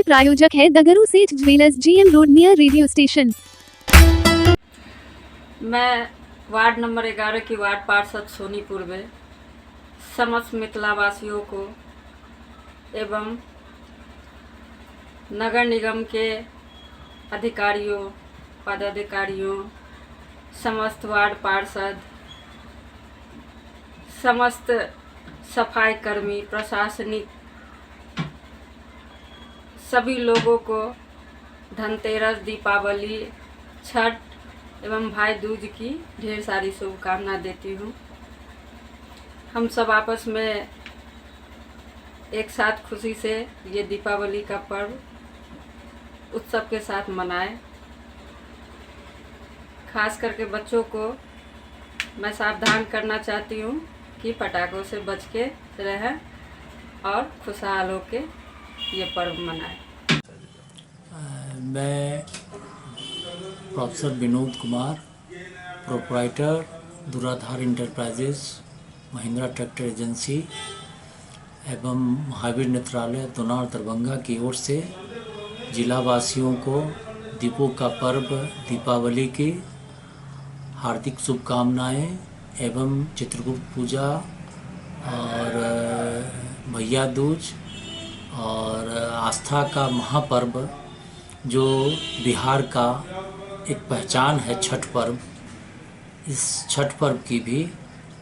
प्रायोजक है द गुरु सेठ jewellers, GM road near radio station. मैं वार्ड नंबर 11 की वार्ड पार्षद सोनीपुर में समस्त मिथिलावासियों को एवं नगर निगम के अधिकारियों, पदाधिकारियों, समस्त वार्ड पार्षद, समस्त सफाई कर्मी, प्रशासनिक सभी लोगों को धनतेरस, दीपावली, छठ एवं भाई दूज की ढेर सारी शुभकामना देती हूँ। हम सब आपस में एक साथ खुशी से ये दीपावली का पर्व उत्सव के साथ मनाएं। खास करके बच्चों को मैं सावधान करना चाहती हूँ कि पटाखों से बच के रहें और खुशहाल होके ये पर्व मनाएं। मैं professor Vinod Kumar, proprietor Duradhar enterprises, Mahindra tractor agency एवं महावीर नेत्रालय दोनार दरभंगा की ओर से जिलावासियों को दीपों का पर्व दीपावली की हार्दिक शुभकामनाएं एवं चित्रगुप्त पूजा और भैया दूज और आस्था का महापर्व जो बिहार का एक पहचान है छठ पर्व, इस छठ पर्व की भी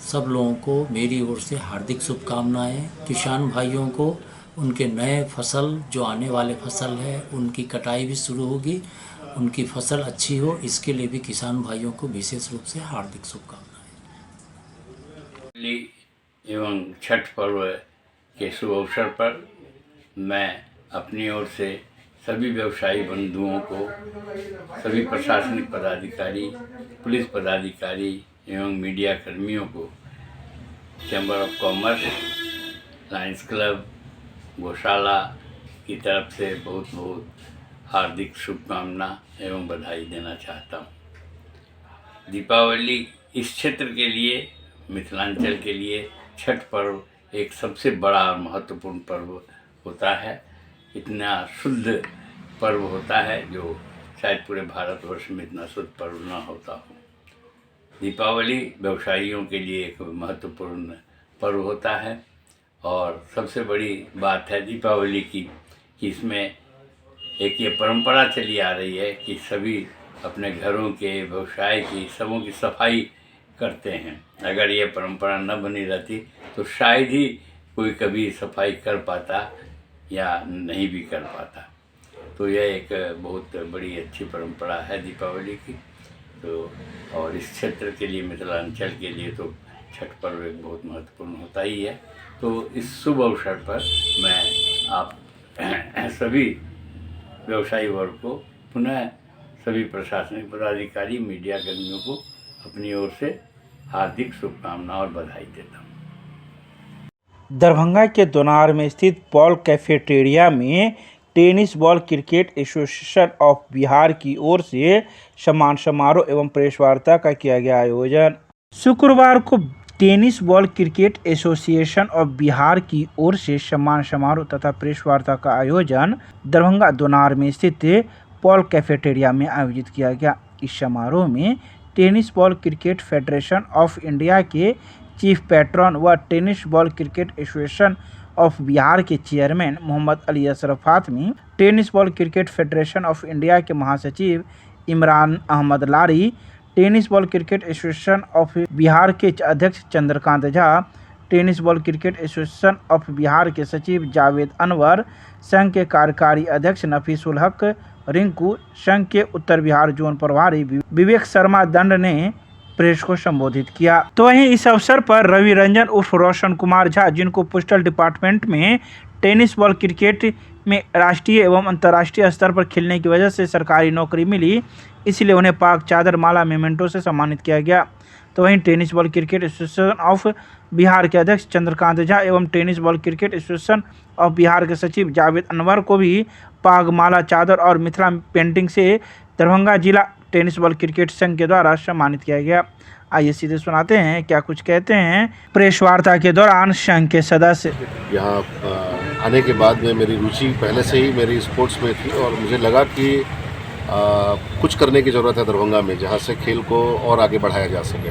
सब लोगों को मेरी ओर से हार्दिक शुभकामनाएं। किसान भाइयों को उनके नए फसल जो आने वाले फसल है उनकी कटाई भी शुरू होगी, उनकी फसल अच्छी हो, इसके लिए भी किसान भाइयों को विशेष रूप से हार्दिक शुभकामनाएं। एवं छठ पर्व के शुभ अवसर पर मैं अपनी ओर से सभी व्यवसायी बंधुओं को, सभी प्रशासनिक पदाधिकारी, पुलिस पदाधिकारी एवं मीडिया कर्मियों को chamber of commerce, Lions club, गौशाला की तरफ से बहुत बहुत हार्दिक शुभकामना एवं बधाई देना चाहता हूँ। दीपावली इस क्षेत्र के लिए, मिथिलांचल के लिए छठ पर्व एक सबसे बड़ा और महत्वपूर्ण पर्व होता है। इतना शुद्ध पर्व होता है जो शायद पूरे भारतवर्ष में इतना शुद्ध पर्व ना होता हो। दीपावली व्यवसायियों के लिए एक महत्वपूर्ण पर्व होता है और सबसे बड़ी बात है दीपावली की कि इसमें एक ये परंपरा चली आ रही है कि सभी अपने घरों के, व्यवसाय की, सबों की सफाई करते हैं। अगर ये परंपरा न बनी रहती तो शायद ही कोई कभी सफाई कर पाता या नहीं भी कर पाता। तो यह एक बहुत बड़ी अच्छी परंपरा है दीपावली की। तो और इस क्षेत्र के लिए, मिथिलांचल के लिए तो छठ पर्व एक बहुत महत्वपूर्ण होता ही है। तो इस शुभ अवसर पर मैं आप सभी व्यवसायी वर्ग को, पुनः सभी प्रशासनिक पदाधिकारी, मीडिया कर्मियों को अपनी ओर से हार्दिक शुभकामना और बधाई देता हूँ। दरभंगा के दोनार में स्थित पॉल कैफेटेरिया में tennis ball cricket association of Bihar की ओर से सम्मान समारोह एवं प्रेस वार्ता का किया गया आयोजन। शुक्रवार को tennis ball cricket association of Bihar की ओर से सम्मान समारोह तथा प्रेस वार्ता का आयोजन दरभंगा दोनार में स्थित पॉल कैफेटेरिया में आयोजित किया गया। इस समारोह में tennis ball cricket federation of India के चीफ पैट्रन व tennis ball cricket association of Bihar के chairman Mohammad Ali Ashraf Atmi, tennis ball cricket federation of India के महासचिव Imran Ahmad Lari, tennis ball cricket association of Bihar के अध्यक्ष Chandrakant Jha, tennis ball cricket association of Bihar के सचिव जावेद अनवर, संघ के कार्यकारी अध्यक्ष नफीसुल हक रिंकू, संघ के उत्तर बिहार जोन प्रभारी विवेक शर्मा दंड ने प्रेस को संबोधित किया। तो वहीं इस अवसर पर रवि रंजन उर्फ रोशन कुमार झा, जिनको पोस्टल डिपार्टमेंट में टेनिस बॉल क्रिकेट में राष्ट्रीय एवं अंतर्राष्ट्रीय स्तर पर खेलने की वजह से सरकारी नौकरी मिली, इसलिए उन्हें पाक चादर, माला, मेमेंटो से सम्मानित किया गया। तो वहीं tennis ball cricket association of Bihar के अध्यक्ष चंद्रकांत झा एवं tennis ball cricket association of Bihar के सचिव जावेद अनवर को भी पाग, माला, चादर और मिथिला पेंटिंग से दरभंगा जिला टेनिस बॉल क्रिकेट संघ के द्वारा सम्मानित किया गया। आइए सीधे सुनाते हैं क्या कुछ कहते हैं प्रेस वार्ता के दौरान संघ के सदस्य। यहाँ आने के बाद में मेरी रुचि पहले से ही मेरी स्पोर्ट्स में थी और मुझे लगा कि कुछ करने की ज़रूरत है दरभंगा में, जहाँ से खेल को और आगे बढ़ाया जा सके।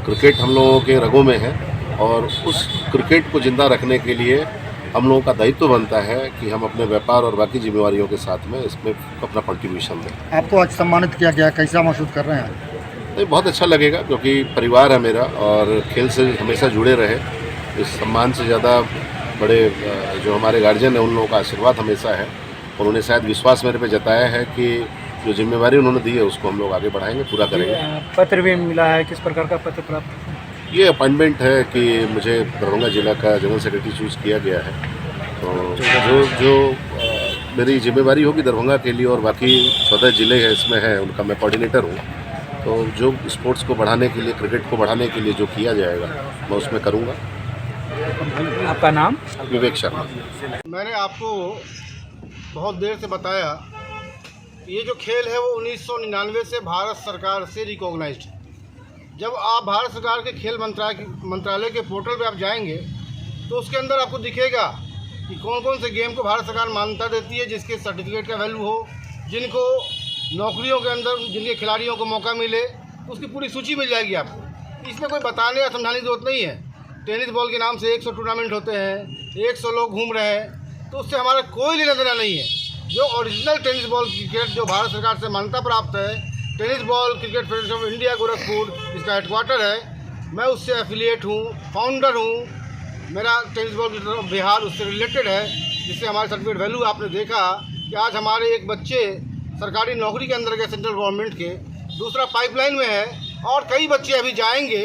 क्रिकेट हम लोगों के रगों में है और उस क्रिकेट को ज़िंदा रखने के लिए हम लोगों का दायित्व बनता है कि हम अपने व्यापार और बाकी जिम्मेवारियों के साथ में इसमें अपना कंट्रीब्यूशन दें। आपको आज सम्मानित किया गया, कैसा महसूस कर रहे हैं? नहीं, बहुत अच्छा लगेगा क्योंकि परिवार है मेरा और खेल से हमेशा जुड़े रहे। इस सम्मान से ज़्यादा बड़े जो हमारे गार्जियन हैं उन लोगों का आशीर्वाद हमेशा है। उन्होंने शायद विश्वास मेरे पे जताया है कि जो जिम्मेवारी उन्होंने दी है उसको हम लोग आगे बढ़ाएंगे, पूरा करेंगे। पत्र भी मिला है, किस प्रकार का पत्र प्राप्त? ये अपॉइंटमेंट है कि मुझे दरभंगा जिला का जनरल सेक्रेटरी चूज़ किया गया है। तो जो मेरी जिम्मेवारी होगी दरभंगा के लिए और बाकी 14 ज़िले हैं इसमें है उनका मैं कोऑर्डिनेटर हूँ। तो जो स्पोर्ट्स को बढ़ाने के लिए, क्रिकेट को बढ़ाने के लिए जो किया जाएगा मैं उसमें करूँगा। आपका नाम? विवेक शर्मा। मैंने आपको बहुत देर से बताया ये जो खेल है वो 1999 से भारत सरकार से रिकॉग्नाइज्ड है। जब आप भारत सरकार के खेल मंत्रालय के पोर्टल पे आप जाएंगे तो उसके अंदर आपको दिखेगा कि कौन कौन से गेम को भारत सरकार मान्यता देती है, जिसके सर्टिफिकेट का वैल्यू हो, जिनको नौकरियों के अंदर जिनके खिलाड़ियों को मौका मिले, उसकी पूरी सूची मिल जाएगी आपको। इसमें कोई बताने या समझाने की जरूरत नहीं है। टेनिस बॉल के नाम से 100 टूर्नामेंट होते हैं, 100 लोग घूम रहे हैं, तो उससे हमारा कोई लेना देना नहीं है। जो ओरिजिनल टेनिस बॉल क्रिकेट जो भारत सरकार से मान्यता प्राप्त है, tennis ball cricket federation of India Gorakhpur इसका हेडक्वार्टर है, मैं उससे एफिलिएट हूँ, फाउंडर हूँ। मेरा टेनिस बॉल बिहार उससे रिलेटेड है, जिससे हमारे सर्टिफिकेट वैल्यू आपने देखा कि आज हमारे एक बच्चे सरकारी नौकरी के अंदर गए सेंट्रल गवर्नमेंट के, दूसरा पाइपलाइन में है और कई बच्चे अभी जाएंगे।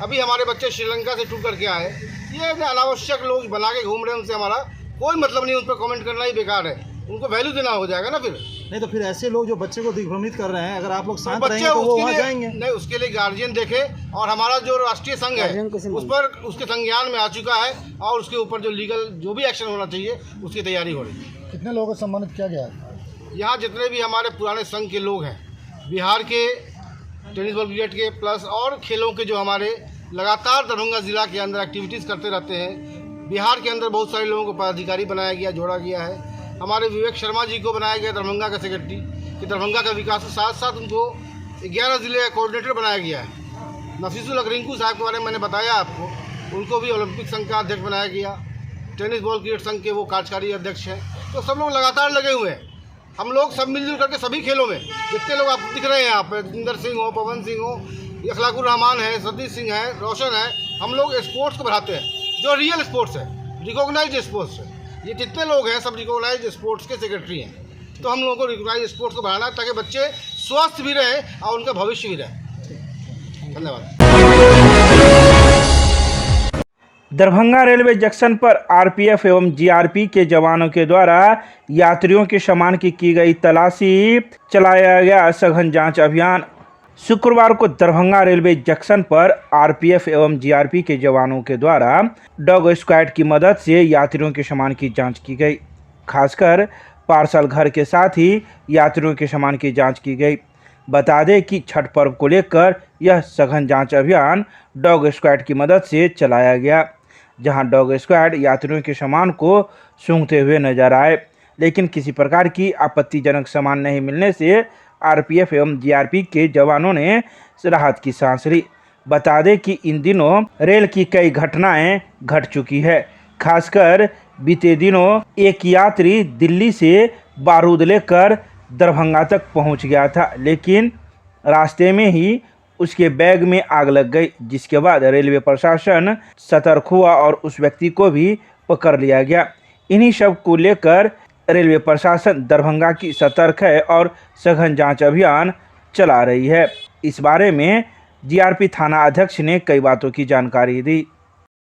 अभी हमारे बच्चे श्रीलंका से टूर करके आए। ये अनावश्यक लोग बना के घूम रहे हैं, उनसे हमारा कोई मतलब नहीं, उन पर कमेंट करना ही बेकार है। उनको वैल्यू देना हो जाएगा ना फिर। नहीं तो फिर ऐसे लोग जो बच्चे को दिग्भ्रमित कर रहे हैं, अगर आप लोग शांत बच्चे रहेंगे तो वो वहाँ लिए जाएंगे। नहीं, उसके लिए गार्जियन देखे और हमारा जो राष्ट्रीय संघ है उस पर उसके संज्ञान में आ चुका है और उसके ऊपर जो लीगल जो भी एक्शन होना चाहिए उसकी तैयारी हो रही है। कितने लोगों को सम्मानित किया गया है? यहाँ जितने भी हमारे पुराने संघ के लोग हैं, बिहार के टेनिस बॉल क्रिकेट के प्लस और खेलों के जो हमारे लगातार दरभंगा ज़िला के अंदर एक्टिविटीज़ करते रहते हैं। बिहार के अंदर बहुत सारे लोगों को पदाधिकारी बनाया गया, जोड़ा गया है। हमारे विवेक शर्मा जी को बनाया गया दरभंगा का सेक्रेटरी, कि दरभंगा का विकास के साथ साथ उनको 11 ज़िले का कोऑर्डिनेटर बनाया गया है। नफीसुल हक रिंकू साहब के बारे में मैंने बताया आपको, उनको भी ओलंपिक संघ का अध्यक्ष बनाया गया। टेनिस बॉल क्रिकेट संघ के वो कार्यकारी अध्यक्ष हैं। तो सब लोग लगातार लगे हुए हैं। हम लोग सब मिलजुल करके सभी खेलों में जितने लोग आपको दिख रहे हैं यहाँ पे, जिंदर सिंह हो, पवन सिंह हो, अखलाकुर रहमान है, सतीश सिंह है, रोशन है, हम लोग स्पोर्ट्स को बढ़ाते हैं जो रियल स्पोर्ट्स है, रिकॉग्नाइज्ड स्पोर्ट्स है। ये जितने लोग हैं सब रिकॉग्नाइज्ड स्पोर्ट्स के सेक्रेटरी हैं। तो हम लोगों को रिकॉग्नाइज्ड स्पोर्ट्स को बढ़ाना है ताकि बच्चे स्वस्थ भी रहें और उनका भविष्य भी रहे। धन्यवाद। दरभंगा रेलवे जंक्शन पर आरपीएफ एवं जीआरपी के जवानों के द्वारा यात्रियों के सामान की गई तलाशी, चलाया गया सघन जांच अभियान। शुक्रवार को दरभंगा रेलवे जंक्शन पर आरपीएफ एवं जीआरपी के जवानों के द्वारा डॉग स्क्वाड की मदद से यात्रियों के सामान की जांच की गई। खासकर पार्सल घर के साथ ही यात्रियों के सामान की जांच की गई। बता दें कि छठ पर्व को लेकर यह सघन जांच अभियान डॉग स्क्वाड की मदद से चलाया गया, जहां डॉग स्क्वाड यात्रियों के सामान को सूंघते हुए नजर आए, लेकिन किसी प्रकार की आपत्तिजनक सामान नहीं मिलने से आरपीएफ एवं जीआरपी के जवानों ने राहत की सांस ली। बता दें कि इन दिनों रेल की कई घटनाएं घट चुकी है। खासकर बीते दिनों एक यात्री दिल्ली से बारूद लेकर दरभंगा तक पहुंच गया था, लेकिन रास्ते में ही उसके बैग में आग लग गई, जिसके बाद रेलवे प्रशासन सतर्क हुआ और उस व्यक्ति को भी पकड़ लिया गया। इन्हीं सब को लेकर रेलवे प्रशासन दरभंगा की सतर्क है और सघन जांच अभियान चला रही है। इस बारे में जीआरपी थाना अध्यक्ष ने कई बातों की जानकारी दी।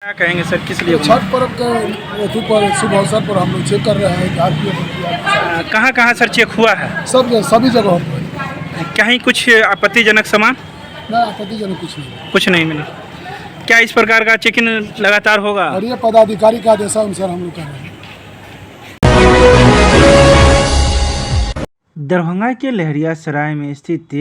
क्या कहेंगे सर, किस लिए? छठ पर्व के पर शुभ अवसर पर हम लोग चेक कर रहे हैं। कहाँ कहाँ सर चेक हुआ है? सभी जगह पर। कहीं कुछ आपत्तिजनक सामान? नहीं, आपत्तिजनक कुछ नहीं मिला। क्या इस प्रकार का चेकिंग लगातार होगा? और ये पदाधिकारी का आदेशानुसार हम लोग कर रहे हैं। दरभंगा के लहरियासराय में स्थित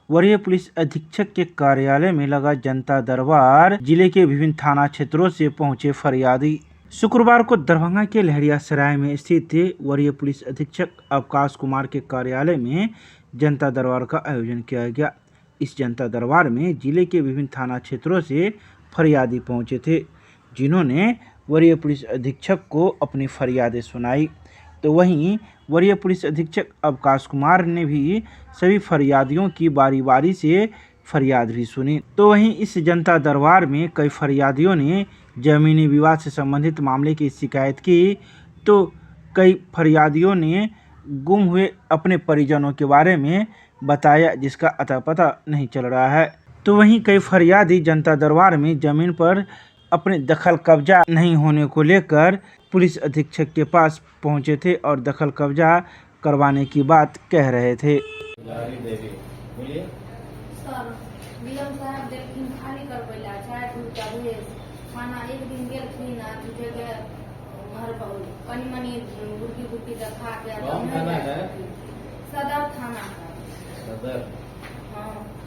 वरीय पुलिस अधीक्षक के कार्यालय में लगा जनता दरबार। जिले के विभिन्न थाना क्षेत्रों से पहुंचे फरियादी। शुक्रवार को दरभंगा के लहरियासराय में स्थित वरीय पुलिस अधीक्षक अवकाश कुमार के कार्यालय में जनता दरबार का आयोजन किया गया। इस जनता दरबार में जिले के विभिन्न थाना क्षेत्रों से फरियादी पहुंचे थे, जिन्होंने वरीय पुलिस अधीक्षक को अपनी फरियादें सुनाई। तो वहीं वरीय पुलिस अधीक्षक अवकाश कुमार ने भी सभी फरियादियों की बारी बारी से फरियाद भी सुनी। तो वहीं इस जनता दरबार में कई फरियादियों ने जमीनी विवाद से संबंधित मामले की शिकायत की, तो कई फरियादियों ने गुम हुए अपने परिजनों के बारे में बताया, जिसका अता पता नहीं चल रहा है। तो वहीं कई फरियादी जनता दरबार में जमीन पर अपने दखल कब्जा नहीं होने को लेकर पुलिस अधीक्षक के पास पहुंचे थे और दखल कब्जा करवाने की बात कह रहे थे। सदर थाना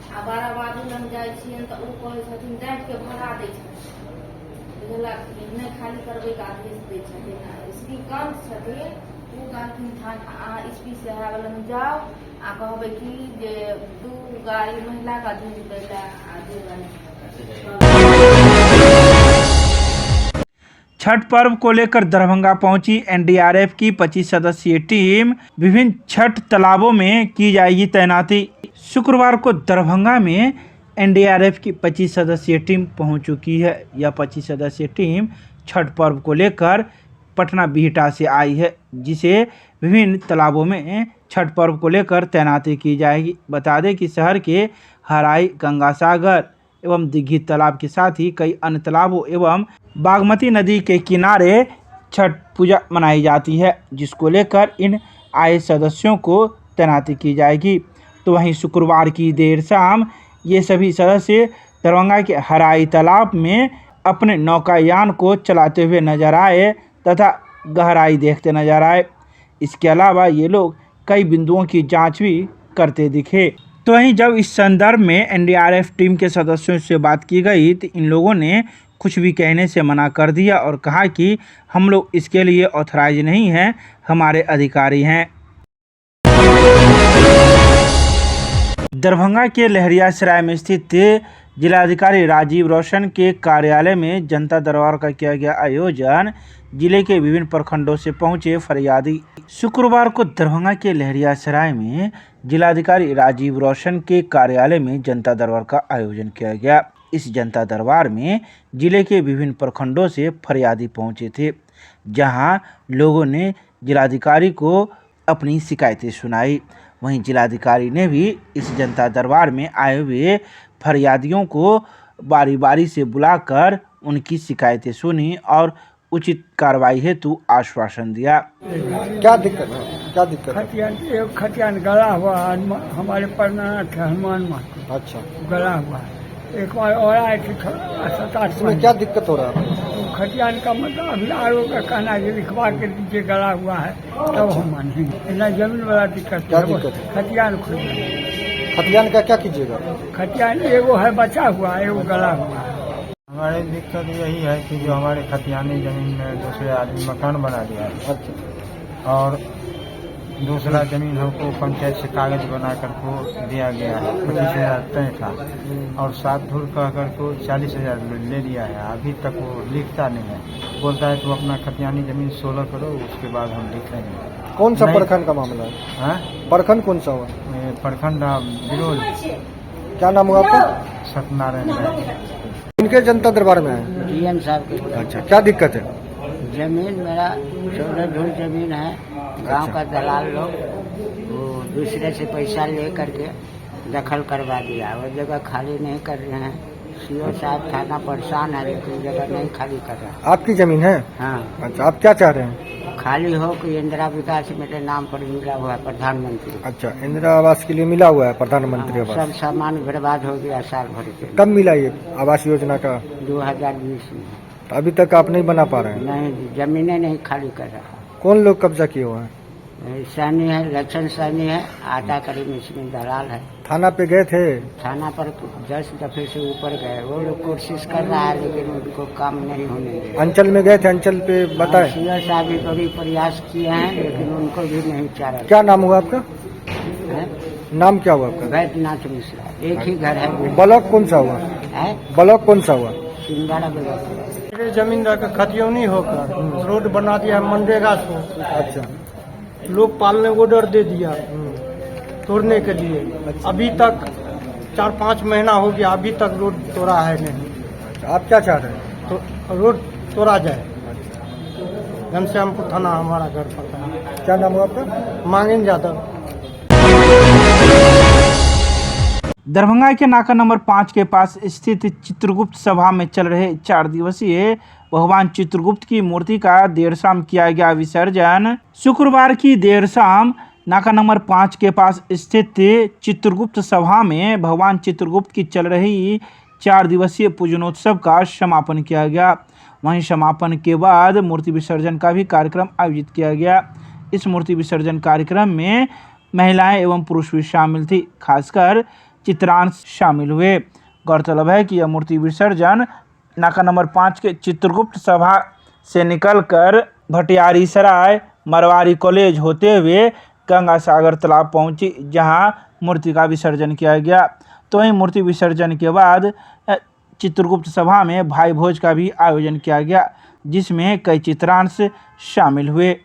आ बारह बाबू लग जाइ छियन तऽ ओ कहै छथिन डाँटि के भगा दै छथिन, बुझलक नहि खाली करबै के आदेश दै छथिन। एसपी कांत छथिन, ओ कहथिन थाना अहाँ एसपी साहब लग जाउ आ कहबै कि जे दू गाड़ी महिला का दूध दै ला आ दे। छठ पर्व को लेकर दरभंगा पहुंची एनडीआरएफ की 25 सदस्यीय टीम। विभिन्न छठ तालाबों में की जाएगी तैनाती। शुक्रवार को दरभंगा में एनडीआरएफ की 25 सदस्यीय टीम पहुंच चुकी है। यह 25 सदस्यीय टीम छठ पर्व को लेकर पटना बिहटा से आई है, जिसे विभिन्न तालाबों में छठ पर्व को लेकर तैनाती की जाएगी। बता दें कि शहर के हराई, गंगा सागर एवं दिघी तालाब के साथ ही कई अन्य तालाबों एवं बागमती नदी के किनारे छठ पूजा मनाई जाती है, जिसको लेकर इन आए सदस्यों को तैनाती की जाएगी। तो वहीं शुक्रवार की देर शाम ये सभी सदस्य दरभंगा के हराई तालाब में अपने नौकायान को चलाते हुए नजर आए तथा गहराई देखते नजर आए। इसके अलावा ये लोग कई बिंदुओं की जांच भी करते दिखे। तो वहीं जब इस संदर्भ में एनडीआरएफ टीम के सदस्यों से बात की गई तो इन लोगों ने कुछ भी कहने से मना कर दिया और कहा कि हम लोग इसके लिए ऑथराइज नहीं हैं, हमारे अधिकारी हैं। दरभंगा के लहरियासराय में स्थित जिलाधिकारी राजीव रोशन के कार्यालय में जनता दरबार का किया गया आयोजन। जिले के विभिन्न प्रखंडों से पहुंचे फरियादी। शुक्रवार को दरभंगा के लहरियासराय में जिलाधिकारी राजीव रोशन के कार्यालय में जनता दरबार का आयोजन किया गया। इस जनता दरबार में जिले के विभिन्न प्रखंडों से फरियादी पहुंचे थे, जहां लोगों ने जिलाधिकारी को अपनी शिकायतें सुनाई। वहीं जिलाधिकारी ने भी इस जनता दरबार में आए हुए फरियादियों को बारी बारी से बुलाकर उनकी शिकायतें सुनी और उचित कार्रवाई हेतु आश्वासन दिया। क्या दिक्कत है? क्या दिक्कत है? खतियान गला हुआ हमारे परनाथ हनुमान महतो। अच्छा, गला हुआ है। एक बार और आए थे 7-8 इसमें क्या दिक्कत हो रहा है? खतियान का मतलब अभी आरोप का कहना है लिखवा के दीजिए गला हुआ है तब हम मानेंगे। ना जमीन वाला दिक्कत क्या दिक्कत है? खतियान खुद खतियान का क्या कीजिएगा? खतियान एगो है बचा हुआ है, एगो गला हुआ है। हमारी दिक्कत यही है कि जो हमारे खतियानी जमीन में दूसरे आदमी मकान बना दिया है। अच्छा। और दूसरा जमीन हमको पंचायत से कागज बना कर को दिया गया है। 25,000 तय था और 7 धूर कह कर को 40,000 ले लिया है। अभी तक वो लिखता नहीं है, बोलता है तो अपना खतियानी जमीन 16 करो, उसके बाद हम लिखेंगे। कौन सा प्रखंड का मामला है? प्रखंड कौन सा हुआ? प्रखंड बिरोल। क्या नाम हुआ आपका? सत्यनारायण। इनके जनता दरबार में है? डीएम साहब के। अच्छा, क्या दिक्कत है? जमीन मेरा 14 धूर जमीन है। गांव का दलाल लोग वो दूसरे से पैसा ले करके दखल करवा दिया। वो जगह खाली नहीं कर रहे हैं। सीओ साहब थाना परेशान है, लेकिन जगह नहीं खाली कर रहा। आपकी जमीन है? हाँ। अच्छा, आप क्या चाह रहे हैं? खाली हो कि इंदिरा विकास मेरे नाम पर मिला हुआ है प्रधानमंत्री। अच्छा, इंदिरा आवास के लिए मिला हुआ है प्रधानमंत्री आवास? सब सामान बर्बाद हो गया साल भर के। कब मिला ये आवास योजना का? 2020 में। अभी तक आप नहीं बना पा रहे हैं? नहीं, जमीनें नहीं खाली कर रहा। कौन लोग कब्जा किए हुए हैं? सैनी है, लक्षण सैनी है, आटा करीब इसमें दलाल है। थाना पे गए थे? थाना पर 10 दफे से ऊपर गए, वो लोग कोशिश कर रहा है लेकिन उनको काम नहीं होने दे। अंचल में गए थे, अंचल पे बताए? सीएस साहब भी बड़ी प्रयास किए हैं लेकिन उनको भी नहीं चारा। क्या नाम हुआ आपका? नाम क्या हुआ आपका? वैद्यनाथ मिश्रा। एक ही घर है। ब्लॉक कौन सा हुआ? ब्लॉक कौन सा हुआ? सिंगाड़ा ब्लॉक। जमींदार का खतियोनी होकर रोड बना दिया मनरेगा से। अच्छा। लोग पालने को ऑर्डर दे दिया तोड़ने के लिए। अभी तक 4-5 महीना हो गया, अभी तक रोड तोड़ा है नहीं। आप क्या चाह रहे हैं? तो रोड तोड़ा जाए। घनश्यामपुर थाना हमारा घर पड़ता है। क्या नाम हुआ आपका? मांगेन यादव। दरभंगा के नाका नंबर 5 के पास स्थित चित्रगुप्त सभा में चल रहे 4 दिवसीय भगवान चित्रगुप्त की मूर्ति का देर शाम किया गया विसर्जन। शुक्रवार की देर शाम नाका नंबर 5 के पास स्थित चित्रगुप्त सभा में भगवान चित्रगुप्त की चल रही 4 दिवसीय पूजनोत्सव का समापन किया गया। वहीं समापन के बाद मूर्ति विसर्जन का भी कार्यक्रम आयोजित किया गया। इस मूर्ति विसर्जन कार्यक्रम में महिलाएं एवं पुरुष भी शामिल थी, खासकर चित्रांश शामिल हुए। गौरतलब है कि यह मूर्ति विसर्जन नाका नंबर 5 के चित्रगुप्त सभा से निकलकर भटियारी सराय मरवारी कॉलेज होते हुए गंगा सागर तालाब पहुंची, जहां मूर्ति का विसर्जन किया गया। तो वहीं मूर्ति विसर्जन के बाद चित्रगुप्त सभा में भाई भोज का भी आयोजन किया गया, जिसमें कई चित्रांश शामिल हुए।